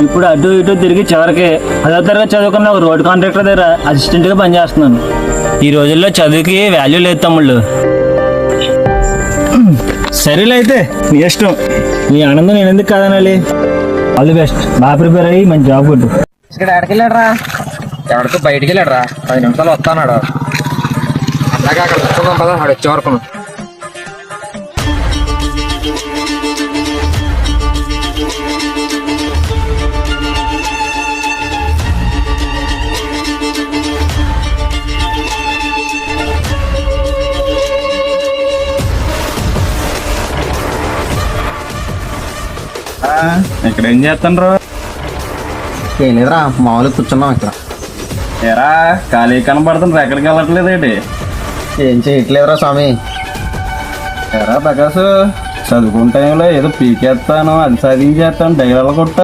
ఇప్పుడు అటు ఇటు తిరిగి చివరికి 10వ తరగతి చదువుకున్న ఒక రోడ్ కాంట్రాక్టర్ దగ్గర అసిస్టెంట్గా పనిచేస్తున్నాను. ఈ రోజుల్లో చదువుకి వాల్యూ లేదు తమ్ముళ్ళు. సరేలే అయితే నీ ఇష్టం, నీ ఆనందం నేను ఎందుకు కాదనాలి. ఆల్ ది బెస్ట్, బాగా ప్రిపేర్ అయ్యి మంచి జాబ్ కొట్టు. ఇక్కడ ఎక్కడికి వెళ్ళాడరా? ఎవరితో బయటికి వెళ్ళాడరా? 10 నిమిషాలు వస్తాన్నాడు. అలాగే అక్కడ కూర్చుందాం పదా, ఆడు వచ్చే వరకు. ఇక్కడ ఏం చేస్తాను? ఏం లేదురా, మామూలుగా కూర్చున్నాం ఇక్కడ. ఎరా ఖాళీ కనబడుతుంది, ఎక్కడికి వెళ్ళట్లేదు ఏంటి? ఏం చేయట్లేదురా స్వామి. ఎరా ప్రకాశ్, చదువుకున్న టైంలో ఏదో పీకేస్తాను, అది సాధించేస్తాను, డైలాగ్ కొట్టా